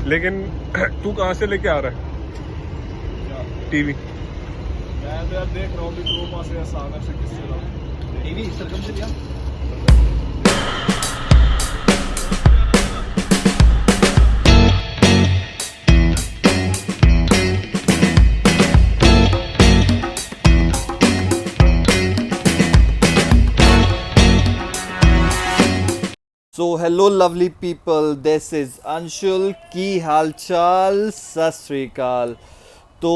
लेकिन तू कहाँ से लेके आ रहा है टीवी? मैं तो यार देख रहा हूँ क्रोमा से या सागर से किससे लाऊं टीवी सरगम से लिया। So hello lovely people, this is Anshul. की हाल चाल, सत श्री अकाल। तो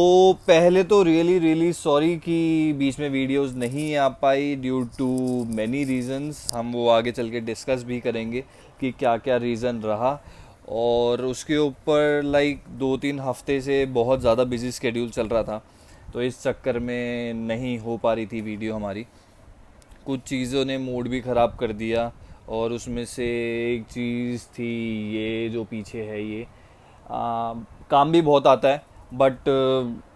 पहले तो रियली सॉरी कि बीच में वीडियोस नहीं आ पाई ड्यू टू मैनी रीज़न्स। हम वो आगे चल के डिस्कस भी करेंगे कि क्या क्या रीज़न रहा। और उसके ऊपर लाइक 2-3 हफ्ते से बहुत ज़्यादा बिजी स्केड्यूल चल रहा था, तो इस चक्कर में नहीं हो पा रही थी वीडियो हमारी। कुछ चीज़ों ने मूड भी ख़राब कर दिया, और उसमें से एक चीज़ थी ये जो पीछे है ये काम भी बहुत आता है। बट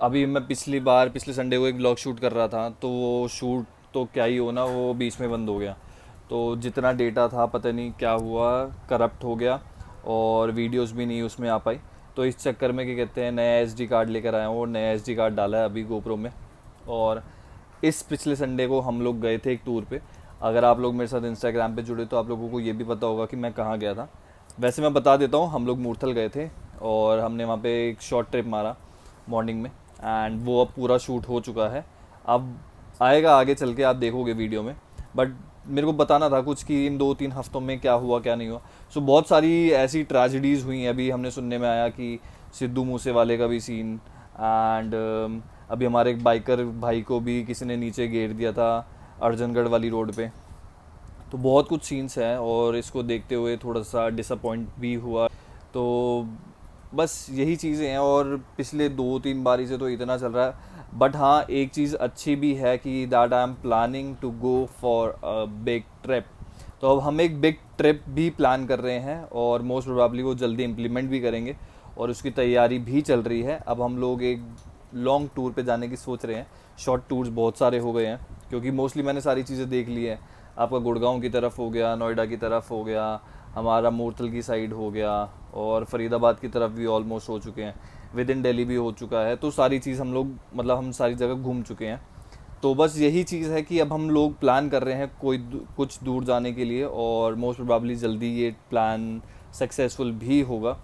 अभी मैं पिछले संडे को एक ब्लॉग शूट कर रहा था, तो वो शूट तो क्या ही होना, वो बीच में बंद हो गया। तो जितना डेटा था पता नहीं क्या हुआ, करप्ट हो गया और वीडियोस भी नहीं उसमें आ पाई। तो इस चक्कर में क्या कहते हैं, नया SD कार्ड लेकर आया हूँ और नया SD कार्ड डाला है अभी GoPro में। और इस पिछले संडे को हम लोग गए थे एक टूर पे। अगर आप लोग मेरे साथ इंस्टाग्राम पे जुड़े तो आप लोगों को ये भी पता होगा कि मैं कहाँ गया था। वैसे मैं बता देता हूँ, हम लोग मूर्थल गए थे और हमने वहाँ पे एक शॉर्ट ट्रिप मारा मॉर्निंग में, एंड वो अब पूरा शूट हो चुका है। अब आएगा आगे चल के, आप देखोगे वीडियो में। बट मेरे को बताना था कुछ कि इन 2-3 हफ्तों में क्या हुआ क्या नहीं हुआ। सो बहुत सारी ऐसी ट्रेजिडीज़ हुई हैं। अभी हमने सुनने में आया कि सिद्धू मूसेवाले का भी सीन, एंड अभी हमारे एक बाइकर भाई को भी किसी ने नीचे घेर दिया था अर्जनगढ़ वाली रोड पे। तो बहुत कुछ सीन्स हैं और इसको देखते हुए थोड़ा सा डिसअपॉइंट भी हुआ। तो बस यही चीज़ें हैं, और पिछले 2-3 बारी से तो इतना चल रहा है। बट हाँ, एक चीज़ अच्छी भी है कि that I am planning to go for a big trip. तो अब हम एक बिग ट्रिप भी प्लान कर रहे हैं और मोस्ट प्रोबेबली वो जल्दी इम्प्लीमेंट भी करेंगे, और उसकी तैयारी भी चल रही है। अब हम लोग एक लॉन्ग टूर पे जाने की सोच रहे हैं। शॉर्ट टूर्स बहुत सारे हो गए हैं क्योंकि मोस्टली मैंने सारी चीज़ें देख ली है। आपका गुड़गांव की तरफ हो गया, नोएडा की तरफ हो गया, हमारा मूर्थल की साइड हो गया, और फरीदाबाद की तरफ भी ऑलमोस्ट हो चुके हैं। विद इन दिल्ली भी हो चुका है। तो सारी चीज़ हम लोग हम सारी जगह घूम चुके हैं। तो बस यही चीज़ है कि अब हम लोग प्लान कर रहे हैं कुछ दूर जाने के लिए, और मोस्ट प्रोबेबली जल्दी ये प्लान सक्सेसफुल भी होगा।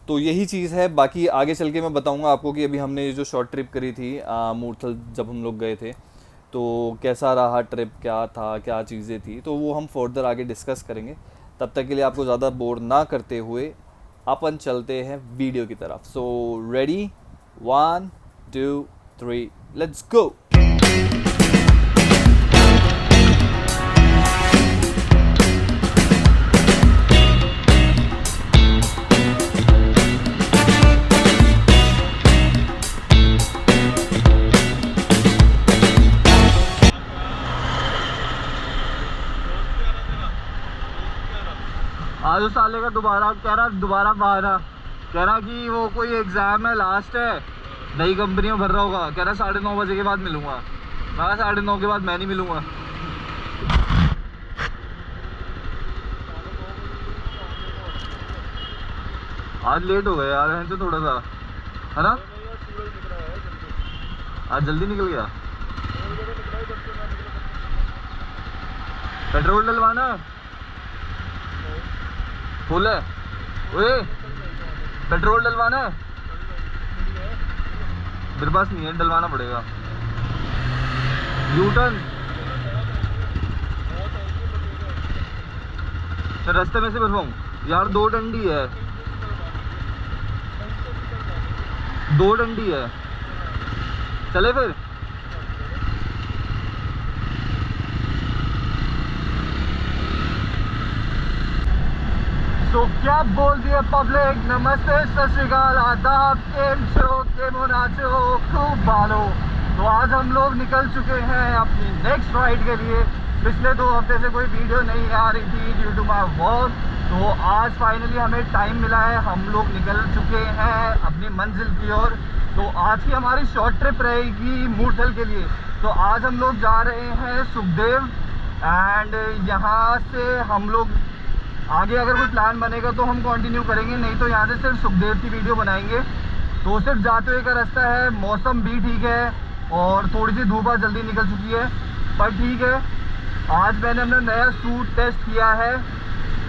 तो यही चीज़ है। बाकी आगे चल के मैं बताऊंगा आपको कि अभी हमने ये जो शॉर्ट ट्रिप करी थी मूर्थल, जब हम लोग गए थे तो कैसा रहा ट्रिप, क्या था, क्या चीज़ें थी। तो वो हम फर्दर आगे डिस्कस करेंगे। तब तक के लिए आपको ज़्यादा बोर ना करते हुए अपन चलते हैं वीडियो की तरफ। So ready, 1 2 3 let's go. आज उस साले का दोबारा कह रहा कि वो कोई एग्जाम है, लास्ट है, नई कंपनी में भर रहा होगा। कह रहा 9:30 बजे के बाद मिलूंगा। मैं 9:30 के बाद मैं नहीं मिलूंगा। आज लेट हो गया यार तो थोड़ा सा, है ना? आज जल्दी निकल गया। पेट्रोल डलवाना है, फुल है। ओए, पेट्रोल डलवाना है? मेरे पास नहीं है, डलवाना पड़ेगा। यूटर्न रास्ते में से भरवाऊं यार? 2 डंडी है, 2 डंडी है। चले फिर। तो क्या बोल दिए पब्लिक। नमस्ते, सत श्री अकाल, आदाब, केम छो, केमो नाचो, खूब बालो। तो आज हम लोग निकल चुके हैं अपनी नेक्स्ट राइड के लिए। पिछले 2 हफ्ते से कोई वीडियो नहीं आ रही थी ड्यू टू माई वर्क। तो आज फाइनली हमें टाइम मिला है, हम लोग निकल चुके हैं अपनी मंजिल की ओर। तो आज की हमारी शॉर्ट ट्रिप रहेगी मूर्थल के लिए। तो आज हम लोग जा रहे हैं सुखदेव, एंड यहाँ से हम लोग आगे अगर कोई प्लान बनेगा तो हम कंटिन्यू करेंगे, नहीं तो यहाँ से सिर्फ सुखदेव की वीडियो बनाएंगे। तो सिर्फ जाते हुए का रास्ता है, मौसम भी ठीक है और थोड़ी सी धूप आज जल्दी निकल चुकी है, पर ठीक है। आज मैंने अपना नया सूट टेस्ट किया है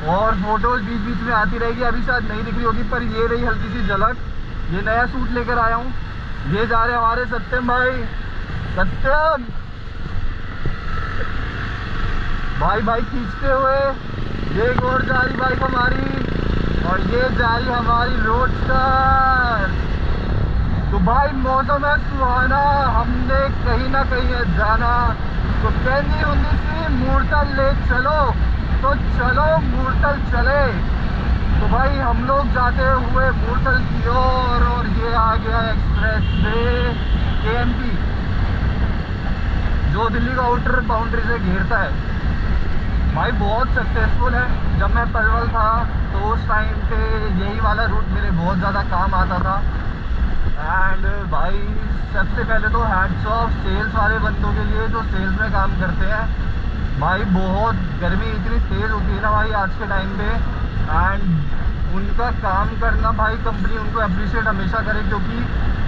और फोटोज बीच बीच में आती रहेगी, अभी शायद नहीं दिख रही होगी पर ये रही हल्की सी झलक। ये नया सूट लेकर आया हूँ, ये जा रहे हैं हमारे सत्यम भाई। सत्यम भाई भाई खींचते हुए, ये एक और जा रही बाइक हमारी और ये जा रही हमारी रोडस्टर। तो भाई मौसम है सुहाना, हमने कहीं ना कहीं जाना, तो कहनी होती सी मूर्तल ले चलो, तो चलो मूर्तल चले। तो भाई हम लोग जाते हुए मूर्तल की ओर और ये आ गया एक्सप्रेस वे KMP, जो दिल्ली का आउटर बाउंड्री से घेरता है। भाई बहुत सक्सेसफुल है। जब मैं पलवल था तो उस टाइम पे यही वाला रूट मेरे बहुत ज़्यादा काम आता था। एंड भाई सबसे पहले तो हैट्स ऑफ सेल्स वाले बंदों के लिए जो सेल्स में काम करते हैं। भाई बहुत गर्मी इतनी तेज़ होती है ना भाई आज के टाइम पे, एंड उनका काम करना भाई कंपनी उनको अप्रिशिएट हमेशा करे, क्योंकि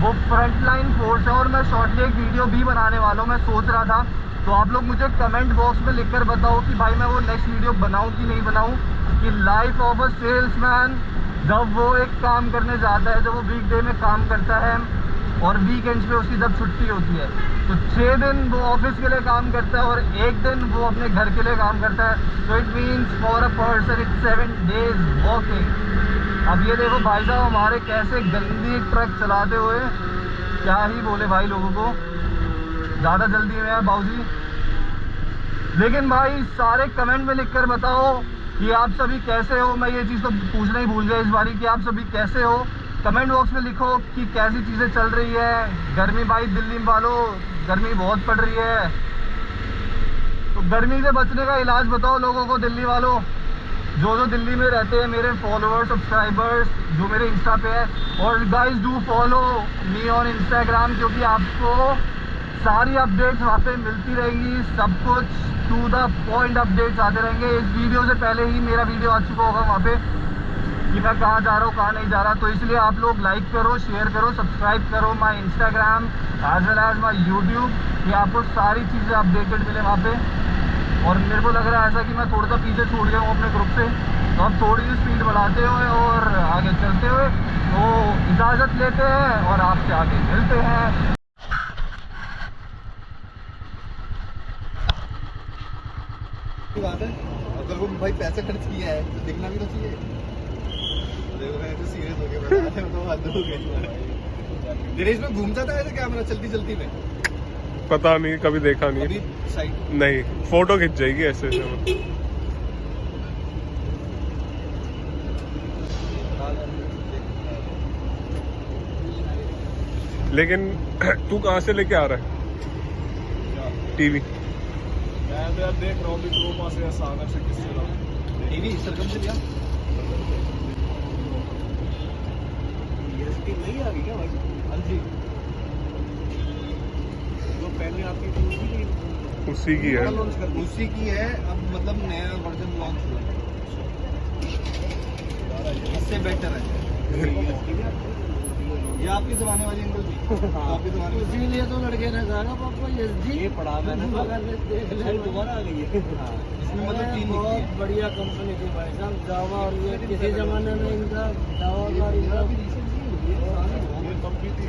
वो फ्रंट लाइन फोर्स है। और मैं शॉर्टली एक वीडियो भी बनाने वाला हूँ, मैं सोच रहा था, तो आप लोग मुझे कमेंट बॉक्स में लिखकर बताओ कि भाई मैं वो नेक्स्ट वीडियो बनाऊँ कि नहीं बनाऊँ, कि लाइफ ऑफ अ सेल्समैन जब वो एक काम करने जाता है, जब वो वीकडे में काम करता है और वीकेंड्स पे उसकी जब छुट्टी होती है, तो 6 दिन वो ऑफिस के लिए काम करता है और 1 दिन वो अपने घर के लिए काम करता है। तो it means for a person it's 7 days walking. अब ये देखो भाई साहब हमारे कैसे गंदी ट्रक चलाते हुए, क्या ही बोले भाई लोगों को, ज़्यादा जल्दी में है बाबूजी। लेकिन भाई सारे कमेंट में लिखकर बताओ कि आप सभी कैसे हो। मैं ये चीज़ तो पूछना ही भूल गया इस बारी कि आप सभी कैसे हो। कमेंट बॉक्स में लिखो कि कैसी चीज़ें चल रही है। गर्मी भाई दिल्ली वालों, गर्मी बहुत पड़ रही है, तो गर्मी से बचने का इलाज बताओ लोगों को, दिल्ली वालों, जो दिल्ली में रहते हैं, मेरे फॉलोअर्स सब्सक्राइबर्स जो मेरे इंस्टा पे है। और guys do follow me on Instagram, क्योंकि आपको सारी अपडेट्स वहाँ पे मिलती रहेंगी, सब कुछ टू द पॉइंट अपडेट्स आते रहेंगे। इस वीडियो से पहले ही मेरा वीडियो आ चुका होगा वहाँ पे कि मैं कहाँ जा रहा हूँ कहाँ नहीं जा रहा, तो इसलिए आप लोग लाइक करो, शेयर करो, सब्सक्राइब करो my Instagram as well as my YouTube, कि आपको सारी चीज़ें अपडेटेड मिले वहाँ पे। और मेरे को लग रहा है ऐसा कि मैं थोड़ा सा पीछे छूट गया हूँ अपने ग्रुप से, तो अब थोड़ी सी स्पीड बढ़ाते हुए और आगे चलते हुए तो इजाज़त लेते हैं और आपसे आगे मिलते हैं। बात है, अगर वो भाई पैसा खर्च किया है तो दिखना भी तो चाहिए। देखो मैं तो सीरियस हो गया, बता रहा हूं तो हद हो गई। तेरे इसमें घूमता था ऐसे कैमरा चलती चलती में? पता नहीं, कभी देखा नहीं। अभी साइड नहीं, फोटो खिंच जाएगी ऐसे से। लेकिन तू कहाँ से लेके आ रहा है टीवी? मैं तो यार देख रहा हूँ डिप्लोमा से या सागर से किससे लाऊं। टीवी सरकम से लिया ये नहीं आ गई क्या भाई? हाँ जी, जो पहले आपकी थी उसी की है। उसी की है। अब मतलब नया वर्जन लॉन्च हुआ है, इससे बेटर है। ये आपके जमाने वाली अंकल जी, आपके जमाने वाली, इसीलिए तो लड़के ने कहा पापा ये पढ़ा मैंने दोबारा आ गई है। इसमें मतलब 3 बहुत बढ़िया कंपनी थी भाई साहब, जावा। और ये किसी जमाने में इनका जावा का इनका ये कंपनी थी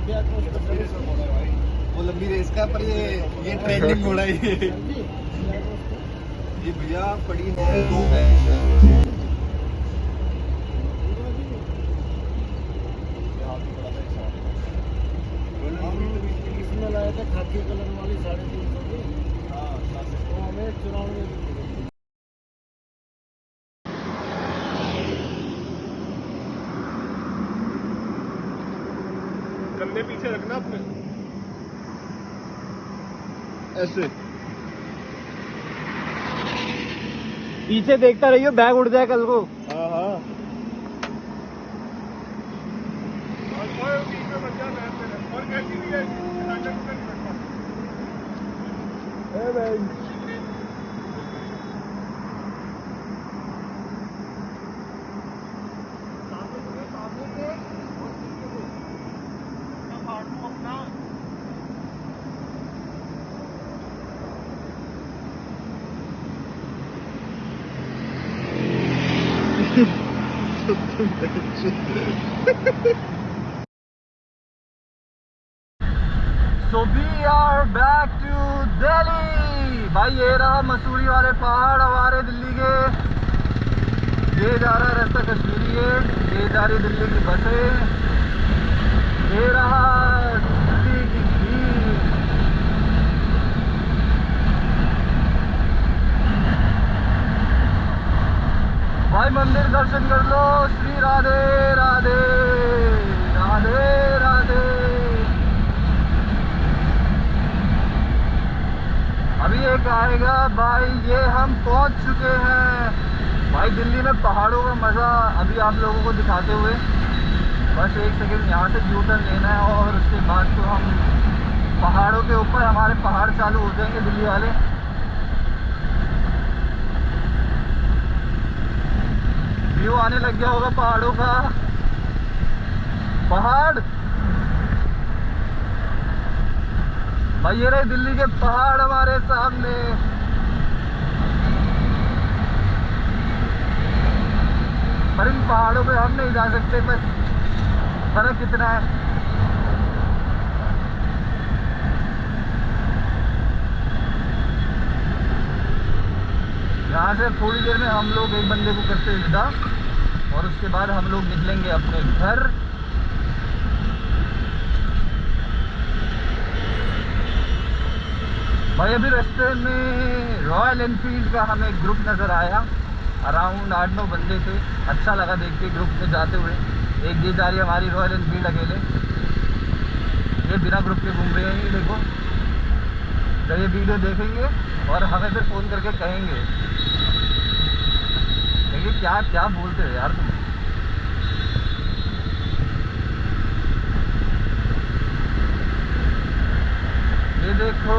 क्या वो लंबी रेस का, पर ये ट्रेंडिंग घोड़ा है। ये भैया पड़ी है 2 बैग। इसमें लाया था खाकी कलर वाली 350 की, तो हमें 94 की मिली। कंधे पीछे रखना अपने ऐसे पीछे देखता रहियो, बैग उड़ जाए कल को। हाँ हाँ और कैसी भी है So we are back to Delhi. भाई ये रहा मसूरी वाले पहाड़ हमारे दिल्ली के। ये जा रहा रास्ता कश्मीरी है, ये जा रही दिल्ली की बसें, ये रहा दिल्ली की भीड़। भाई मंदिर दर्शन कर लो। श्री राधे राधे राधे राधे। अभी एक आएगा भाई, ये हम पहुंच चुके हैं भाई दिल्ली में। पहाड़ों का मज़ा अभी आप लोगों को दिखाते हुए, बस एक सेकंड यहाँ से यू टर्न लेना है और उसके बाद तो हम पहाड़ों के ऊपर हमारे पहाड़ चालू हो जाएंगे दिल्ली वाले। व्यू आने लग गया होगा पहाड़ों का। पहाड़ भाई ये रहे दिल्ली के पहाड़ हमारे सामने। पर इन पहाड़ों पे हम नहीं जा सकते, बस फर्क कितना है। यहाँ से थोड़ी देर में हम लोग एक बंदे को करते विदा और उसके बाद हम लोग निकलेंगे अपने घर। भाई अभी रास्ते में रॉयल एनफील्ड का हमें एक ग्रुप नज़र आया, अराउंड 8-9 बंदे थे। अच्छा लगा देख के ग्रुप में जाते हुए। एक ये जा रही है हमारी रॉयल एनफील्ड अकेले, ये बिना ग्रुप के घूम रहे हैं। ये देखो, जब ये वीडियो देखेंगे और हमें फिर फ़ोन करके कहेंगे देखिए क्या क्या बोलते हो यार तुम। ये देखो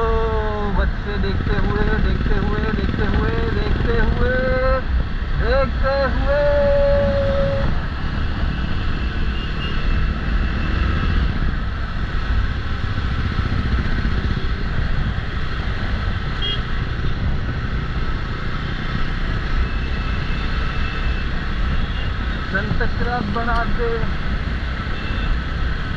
बच्चे देखते हुए देखते हुए देखते हुए देखते हुए देखते हुए। संतकरा बनाते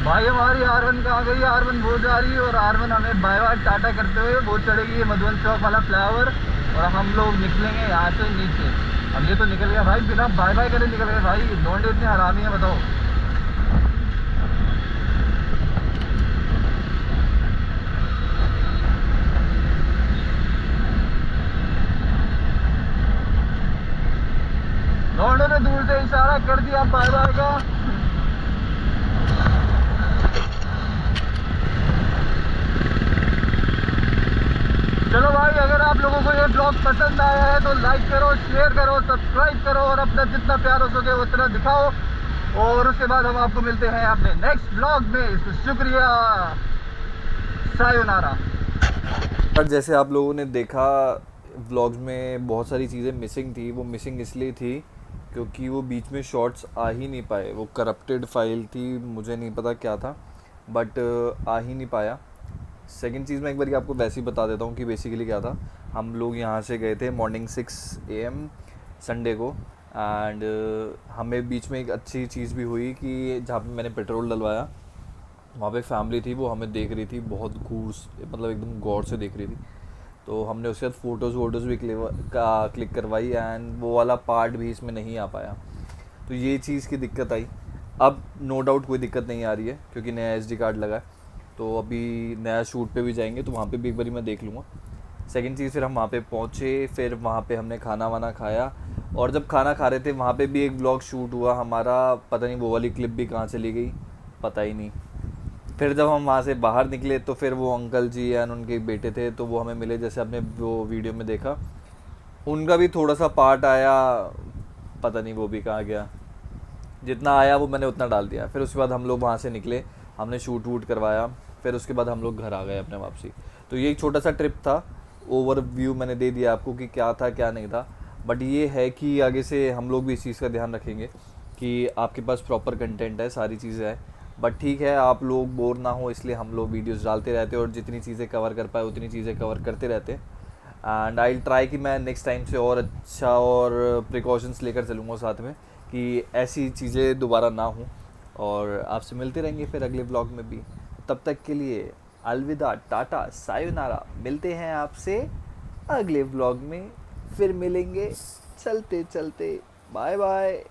भाई। हमारी R1 कहाँ गई? R1 वो जा रही है और R1 हमें बाय बाय टाटा करते हुए वो चढ़ेगी मधुबन चौक वाला फ्लाईओवर और हम लोग निकलेंगे यहाँ से नीचे। अब ये तो निकल गया भाई, बिना बाय बाय करे निकल गए भाई। लौंडे इतने हरामी है बताओ। लौंडे ने दूर से इशारा कर दिया बाय बाय का। चलो भाई, अगर आप लोगों को ये ब्लॉग पसंद आया है तो लाइक करो, शेयर करो, सब्सक्राइब करो और अपना जितना प्यार हो सके उतना दिखाओ। और उसके बाद हम आपको मिलते हैं अपने नेक्स्ट ब्लॉग में। तो शुक्रिया, सायोनारा। पर जैसे आप लोगों ने देखा व्लॉग्स में बहुत सारी चीज़ें मिसिंग थी। वो मिसिंग इसलिए थी क्योंकि वो बीच में शॉर्ट्स आ ही नहीं पाए। वो करप्टेड फाइल थी, मुझे नहीं पता क्या था, बट आ ही नहीं पाया। सेकंड चीज़ मैं एक बार आपको वैसे ही बता देता हूँ कि बेसिकली क्या था। हम लोग यहाँ से गए थे मॉर्निंग 6 AM संडे को, एंड हमें बीच में एक अच्छी चीज़ भी हुई कि जहाँ पे मैंने पेट्रोल डलवाया वहाँ पे फैमिली थी, वो हमें देख रही थी बहुत घूस, मतलब एकदम गौर से देख रही थी। तो हमने उसके बाद फ़ोटोज़ भी क्लिक करवाई एंड वो वाला पार्ट भी इसमें नहीं आ पाया। तो ये चीज़ की दिक्कत आई। अब नो डाउट कोई दिक्कत नहीं आ रही है क्योंकि नया SD कार्ड लगा है। तो अभी नया शूट पे भी जाएंगे तो वहाँ पे भी एक बारी मैं देख लूँगा। सेकंड चीज़, फिर हम वहाँ पे पहुँचे, फिर वहाँ पे हमने खाना वाना खाया और जब खाना खा रहे थे वहाँ पे भी एक ब्लॉग शूट हुआ हमारा। पता नहीं वो वाली क्लिप भी कहाँ चली गई, पता ही नहीं। फिर जब हम वहाँ से बाहर निकले तो फिर वो अंकल जी एंड उनके बेटे थे तो वो हमें मिले, जैसे आपने वो वीडियो में देखा। उनका भी थोड़ा सा पार्ट आया, पता नहीं वो भी कहाँ गया। जितना आया वो मैंने उतना डाल दिया। फिर उसके बाद हम लोग वहाँ से निकले, हमने शूट वूट करवाया, फिर उसके बाद हम लोग घर आ गए अपने वापसी। तो ये एक छोटा सा ट्रिप था। ओवरव्यू मैंने दे दिया आपको कि क्या था क्या नहीं था, बट ये है कि आगे से हम लोग भी इस चीज़ का ध्यान रखेंगे कि आपके पास प्रॉपर कंटेंट है, सारी चीज़ें हैं। बट ठीक है, आप लोग बोर ना हो इसलिए हम लोग वीडियोस डालते रहते हैं और जितनी चीज़ें कवर कर पाए उतनी चीज़ें कवर करते रहते हैं। एंड आई ट्राई कि मैं नेक्स्ट टाइम से और अच्छा और प्रिकॉशंस लेकर चलूँगा साथ में कि ऐसी चीज़ें दोबारा ना हों, और आपसे मिलते रहेंगे फिर अगले ब्लॉग में भी। तब तक के लिए अलविदा, टाटा, सायोनारा। मिलते हैं आपसे अगले ब्लॉग में, फिर मिलेंगे चलते चलते। Bye bye.